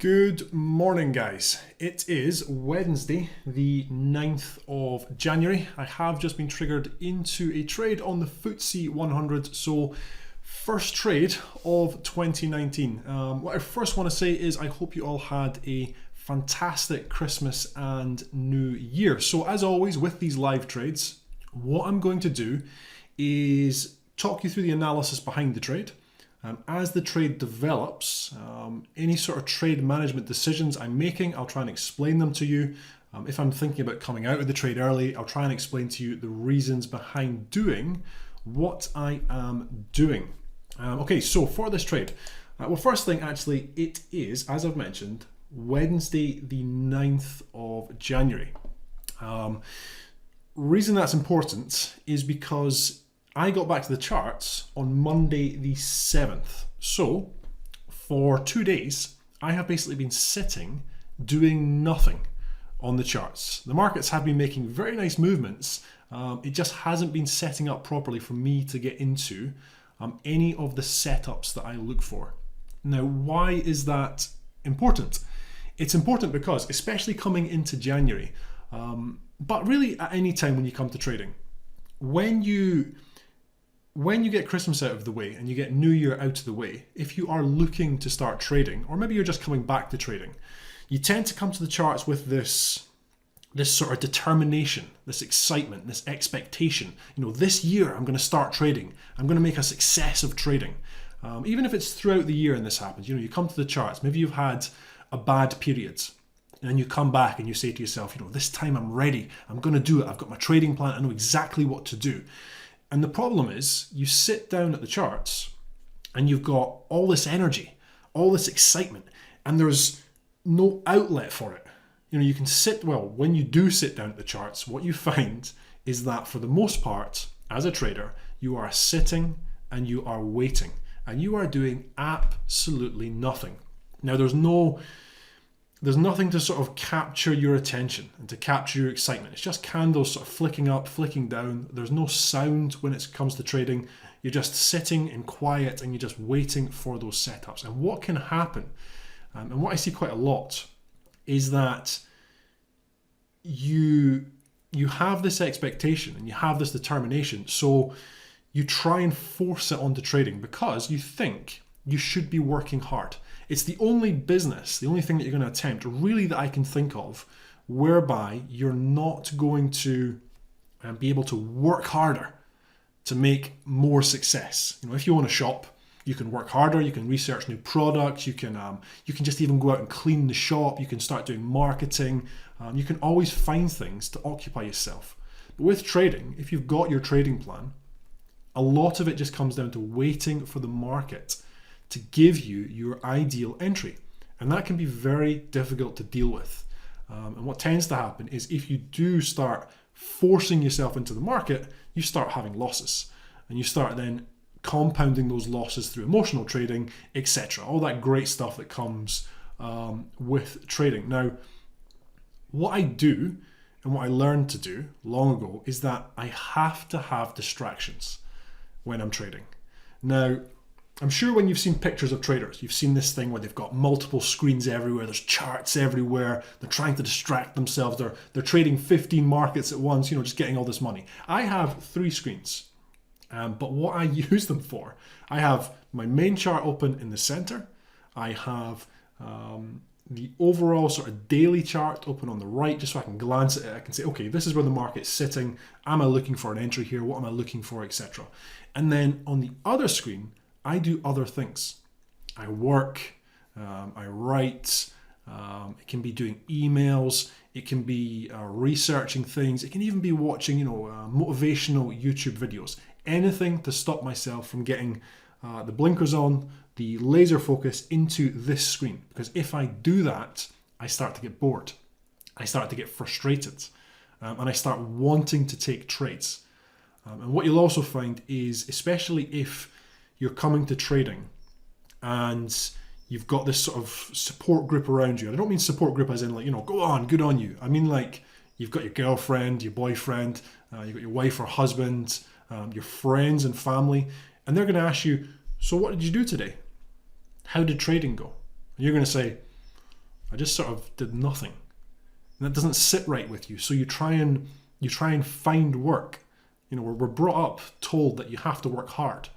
Good morning, guys. It is Wednesday, the 9th of January. I have just been triggered into a trade on the FTSE 100, so first trade of 2019. What I first want to say is I hope you all had a fantastic Christmas and New Year. So as always with these live trades, what I'm going to do is talk you through the analysis behind the trade. As the trade develops, any sort of trade management decisions I'm making, I'll try and explain them to you. If I'm thinking about coming out of the trade early, I'll try and explain to you the reasons behind doing what I am doing. Okay, so for this trade, well, first thing actually, it is, as I've mentioned, Wednesday the 9th of January. Reason that's important is because I got back to the charts on Monday the 7th. So for 2 days, I have basically been sitting doing nothing on the charts. The markets have been making very nice movements. It just hasn't been setting up properly for me to get into any of the setups that I look for. Now, why is that important? It's important because, especially coming into January, but really at any time when you come to trading, when you get Christmas out of the way and you get New Year out of the way, if you are looking to start trading, or maybe you're just coming back to trading, you tend to come to the charts with this sort of determination, this excitement, this expectation. You know, this year I'm going to start trading. I'm going to make a success of trading. Even if it's throughout the year and this happens, you know, you come to the charts, maybe you've had a bad period, and you come back and you say to yourself, you know, this time I'm ready. I'm going to do it. I've got my trading plan. I know exactly what to do. And the problem is you sit down at the charts and you've got all this energy, all this excitement, and there's no outlet for it. You know, you can when you do sit down at the charts, what you find is that for the most part, as a trader, you are sitting and you are waiting and you are doing absolutely nothing. Now, there's nothing to sort of capture your attention and to capture your excitement. It's just candles sort of flicking up, flicking down. There's no sound when it comes to trading. You're just sitting in quiet and you're just waiting for those setups. And what can happen, and what I see quite a lot, is that you have this expectation and you have this determination. So you try and force it onto trading because you think you should be working hard. It's the only business, the only thing that you're going to attempt really that I can think of whereby you're not going to be able to work harder to make more success. You know, if you want to shop, you can work harder, you can research new products, you can just even go out and clean the shop, you can start doing marketing, you can always find things to occupy yourself. But with trading, if you've got your trading plan, a lot of it just comes down to waiting for the market to give you your ideal entry. And that can be very difficult to deal with. And what tends to happen is if you do start forcing yourself into the market, you start having losses. And you start then compounding those losses through emotional trading, etc. All that great stuff that comes with trading. Now, what I do and what I learned to do long ago is that I have to have distractions when I'm trading. Now, I'm sure when you've seen pictures of traders, you've seen this thing where they've got multiple screens everywhere, there's charts everywhere, they're trying to distract themselves, they're trading 15 markets at once, you know, just getting all this money. I have 3 screens, but what I use them for, I have my main chart open in the center, I have the overall sort of daily chart open on the right, just so I can glance at it, I can say, okay, this is where the market's sitting, am I looking for an entry here, what am I looking for, etc. And then on the other screen, I do other things. I work, I write, it can be doing emails, it can be researching things, it can even be watching, you know, motivational YouTube videos. Anything to stop myself from getting the blinkers on, the laser focus into this screen. Because if I do that, I start to get bored. I start to get frustrated. And I start wanting to take trades. And what you'll also find is, especially if you're coming to trading and you've got this sort of support group around you. I don't mean support group as in like, you know, go on, good on you. I mean like you've got your girlfriend, your boyfriend, you've got your wife or husband, your friends and family, and they're going to ask you, so what did you do today? How did trading go? And you're going to say, I just sort of did nothing. And that doesn't sit right with you. So you try and find work. You know, we're brought up told that you have to work hard.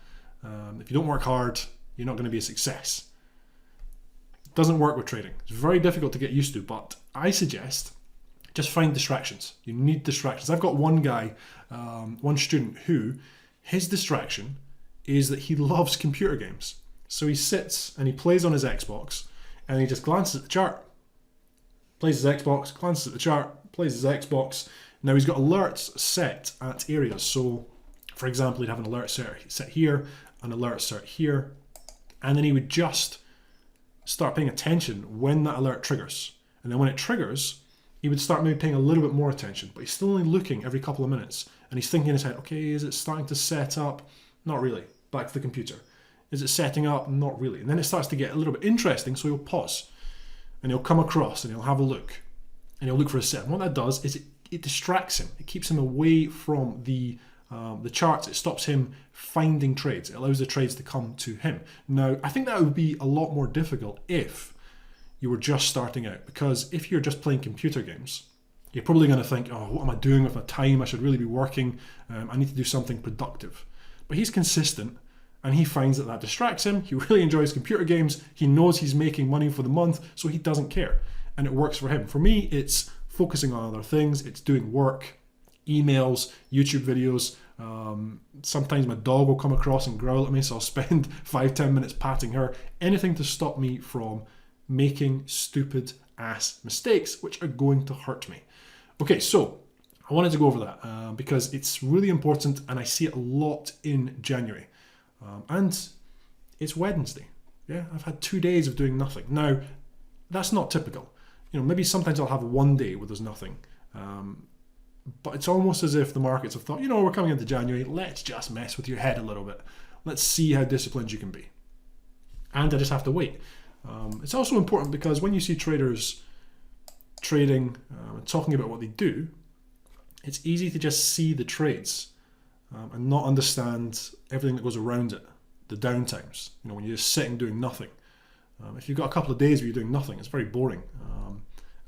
If you don't work hard, you're not going to be a success. It doesn't work with trading. It's very difficult to get used to, but I suggest just find distractions. You need distractions. I've got one guy, one student who, his distraction is that he loves computer games. So he sits and he plays on his Xbox and he just glances at the chart. Plays his Xbox, glances at the chart, plays his Xbox. Now he's got alerts set at areas. So for example, he'd have an alert set here, an alert set here, and then he would just start paying attention when that alert triggers. And then when it triggers, he would start maybe paying a little bit more attention, but he's still only looking every couple of minutes. And he's thinking in his head, okay, is it starting to set up? Not really. Back to the computer. Is it setting up? Not really. And then it starts to get a little bit interesting, so he'll pause. And he'll come across and he'll have a look. And he'll look for a set. And what that does is it distracts him. It keeps him away from the charts. It stops him finding trades. It allows the trades to come to him. Now, I think that would be a lot more difficult if you were just starting out. Because if you're just playing computer games, you're probably going to think, oh, what am I doing with my time? I should really be working. I need to do something productive. But he's consistent. And he finds that distracts him. He really enjoys computer games. He knows he's making money for the month, so he doesn't care. And it works for him. For me, it's focusing on other things. It's doing work, emails, YouTube videos. Sometimes my dog will come across and growl at me, so I'll spend 5-10 minutes patting her. Anything to stop me from making stupid ass mistakes, which are going to hurt me. Okay, so I wanted to go over that because it's really important, and I see it a lot in January. And it's Wednesday. Yeah, I've had 2 days of doing nothing. Now, that's not typical. You know, maybe sometimes I'll have one day where there's nothing. But it's almost as if the markets have thought, you know, we're coming into January, let's just mess with your head a little bit. Let's see how disciplined you can be. And I just have to wait. It's also important because when you see traders trading and talking about what they do, it's easy to just see the trades and not understand everything that goes around it, the downtimes. You know, when you're just sitting doing nothing. If you've got a couple of days where you're doing nothing, it's very boring,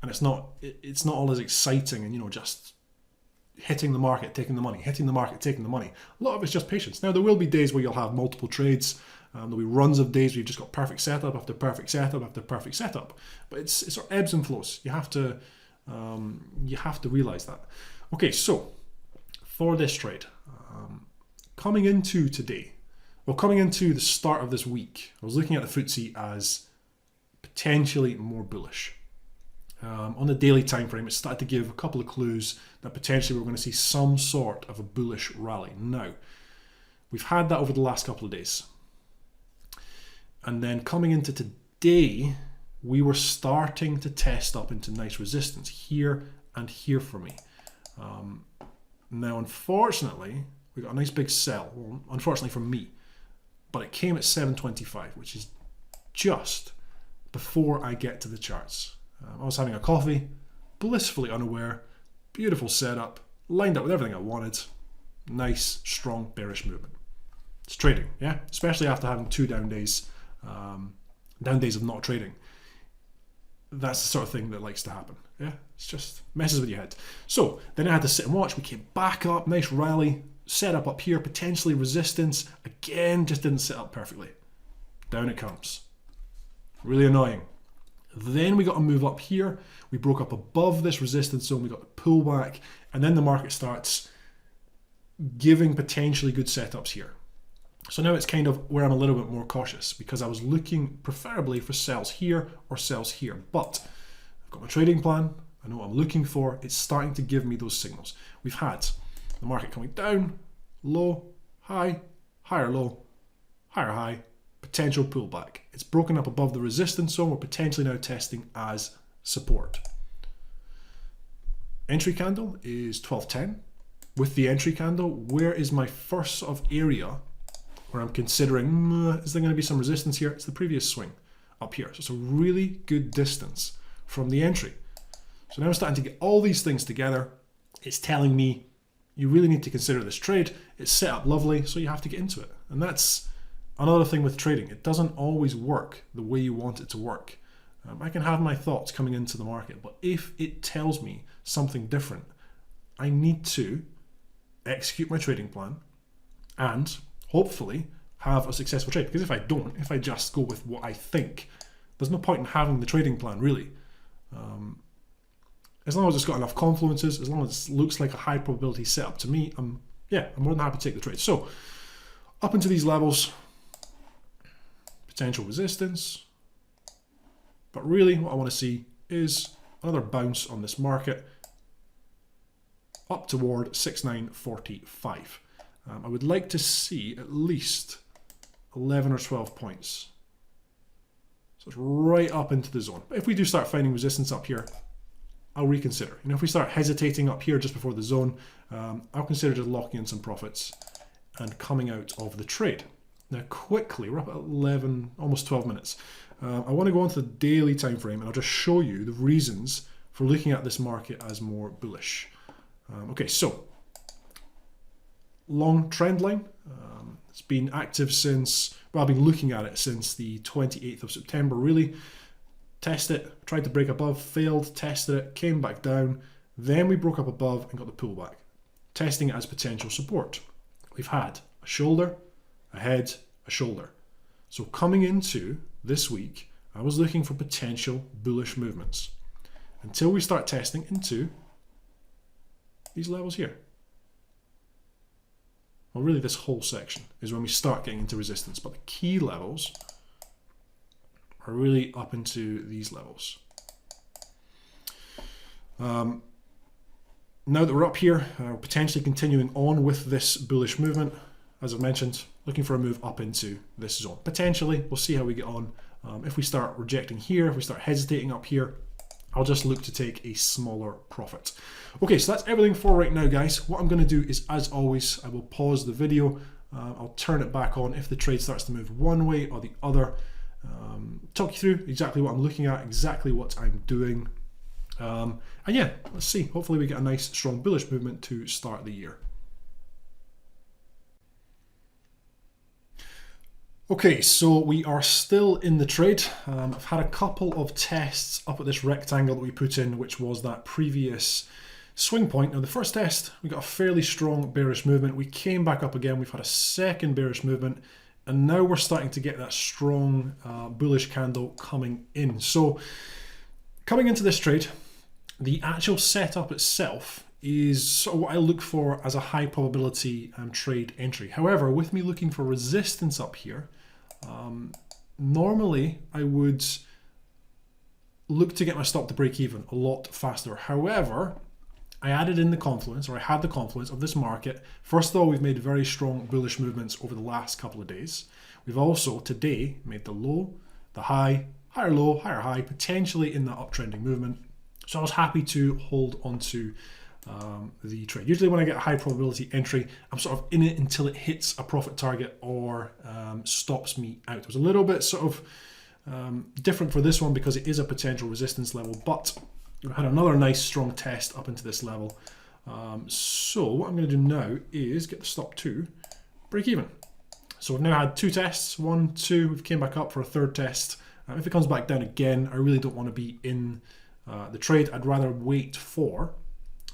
and it's not all as exciting. And you know, just hitting the market, taking the money, hitting the market, taking the money. A lot of it's just patience. Now there will be days where you'll have multiple trades. There'll be runs of days where you've just got perfect setup after perfect setup after perfect setup. But it's sort of ebbs and flows. You have to realize that. Okay, so for this trade. Coming into today, coming into the start of this week, I was looking at the FTSE as potentially more bullish. On the daily time frame, it started to give a couple of clues that potentially we're going to see some sort of a bullish rally. Now, we've had that over the last couple of days. And then coming into today, we were starting to test up into nice resistance here and here for me. Now, unfortunately, we got a nice big sell. Well, unfortunately for me, but it came at 7.25, which is just before I get to the charts. I was having a coffee, blissfully unaware, beautiful setup, lined up with everything I wanted. Nice, strong, bearish movement. It's trading, yeah? Especially after having 2 down days of not trading. That's the sort of thing that likes to happen. Yeah, it's just messes with your head. So then I had to sit and watch. We came back up, nice rally, set up here, potentially resistance. Again, just didn't set up perfectly. Down it comes. Really annoying. Then we got to move up here. We broke up above this resistance zone. We got to pull back, and then the market starts giving potentially good setups here. So now it's kind of where I'm a little bit more cautious because I was looking preferably for sells here or sells here. But I've got my trading plan. I know what I'm looking for. It's starting to give me those signals. We've had the market coming down, low, high, higher low, higher high, potential pullback. It's broken up above the resistance zone. We're potentially now testing as support. Entry candle is 12.10. With the entry candle, where is my first sort of area where I'm considering, is there going to be some resistance here? It's the previous swing up here. So it's a really good distance from the entry. So now I'm starting to get all these things together. It's telling me you really need to consider this trade. It's set up lovely, so you have to get into it. And that's another thing with trading. It doesn't always work the way you want it to work. I can have my thoughts coming into the market, but if it tells me something different, I need to execute my trading plan and hopefully have a successful trade. Because if I don't, if I just go with what I think, there's no point in having the trading plan, really. As long as it's got enough confluences, as long as it looks like a high probability setup to me, I'm more than happy to take the trade. So up into these levels, potential resistance. But really what I want to see is another bounce on this market up toward 6945. I would like to see at least 11 or 12 points. So it's right up into the zone. But if we do start finding resistance up here, I'll reconsider. If we start hesitating up here just before the zone, I'll consider just locking in some profits and coming out of the trade. Now quickly, we're up at 11, almost 12 minutes. I want to go on to the daily time frame and I'll just show you the reasons for looking at this market as more bullish. Okay, so long trend line. It's been active since, well, I've been looking at it since the 28th of September, really. Test it, tried to break above, failed, tested it, came back down. Then we broke up above and got the pullback, testing it as potential support. We've had a shoulder, a head, a shoulder. So coming into this week, I was looking for potential bullish movements until we start testing into these levels here. Well, really this whole section is when we start getting into resistance, but the key levels are really up into these levels. Now that we're up here, we're potentially continuing on with this bullish movement. As I've mentioned, looking for a move up into this zone. Potentially, we'll see how we get on. If we start rejecting here, if we start hesitating up here, I'll just look to take a smaller profit. Okay, so that's everything for right now, guys. What I'm going to do is, as always, I will pause the video. I'll turn it back on if the trade starts to move one way or the other. Talk you through exactly what I'm looking at, exactly what I'm doing. And yeah, let's see. Hopefully we get a nice, strong bullish movement to start the year. Okay, so we are still in the trade. I've had a couple of tests up at this rectangle that we put in, which was that previous swing point. Now the first test, we got a fairly strong bearish movement. We came back up again. We've had a second bearish movement, and now we're starting to get that strong bullish candle coming in. So coming into this trade, the actual setup itself is sort of what I look for as a high probability trade entry. However, with me looking for resistance up here, normally I would look to get my stop to break even a lot faster. However, I added in the confluence, or I had the confluence of this market. First of all, we've made very strong bullish movements over the last couple of days. We've also today made the low, the high, higher low, higher high, potentially in that uptrending movement. So I was happy to hold on to the trade. Usually when I get a high probability entry, I'm sort of in it until it hits a profit target or stops me out. It was a little bit sort of different for this one because it is a potential resistance level, but we had another nice strong test up into this level. So what I'm going to do now is get the stop to break even. So we've now had two tests, 1, 2, we've came back up for a third test. If it comes back down again, I really don't want to be in the trade. I'd rather wait for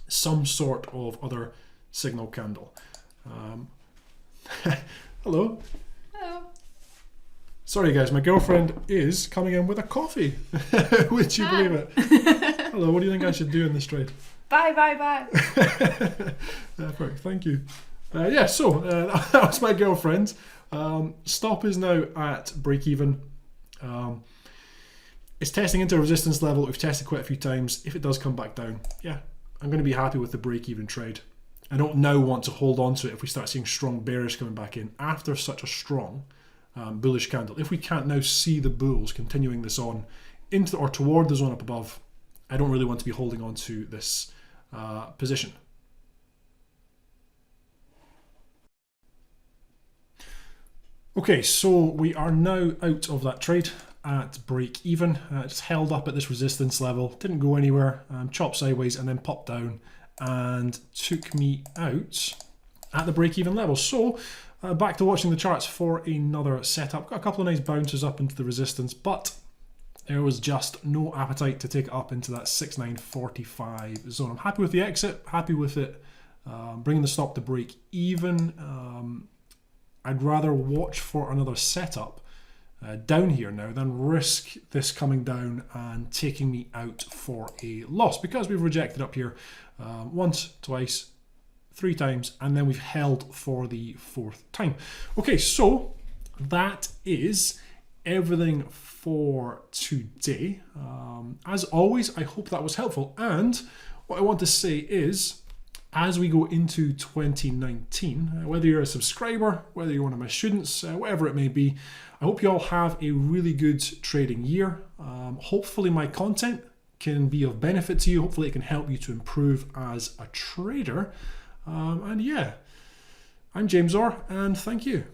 some sort of other signal candle. Hello. Hello. Sorry guys, my girlfriend is coming in with a coffee. Would you believe it? Hello, what do you think I should do in this trade? Bye, bye, bye. Perfect, thank you. Yeah, so that was my girlfriend. Stop is now at break even. It's testing into a resistance level. We've tested quite a few times. If it does come back down, yeah, I'm going to be happy with the break-even trade. I don't now want to hold on to it if we start seeing strong bearish coming back in after such a strong bullish candle. If we can't now see the bulls continuing this on into or toward the zone up above, I don't really want to be holding on to this position. Okay, so we are now out of that trade at break even. Just held up at this resistance level, didn't go anywhere, chopped sideways and then popped down and took me out at the break even level. So back to watching the charts for another setup. Got a couple of nice bounces up into the resistance, but there was just no appetite to take it up into that 6,945 zone. I'm happy with the exit, happy with it bringing the stop to break even. I'd rather watch for another setup down here now than risk this coming down and taking me out for a loss, because we've rejected up here once, twice, 3 times, and then we've held for the 4th time. Okay, so that is everything for today. As always, I hope that was helpful, and what I want to say is, as we go into 2019, whether you're a subscriber, whether you're one of my students, whatever it may be, I hope you all have a really good trading year. Hopefully my content can be of benefit to you. Hopefully it can help you to improve as a trader. And yeah, I'm James Orr, and thank you.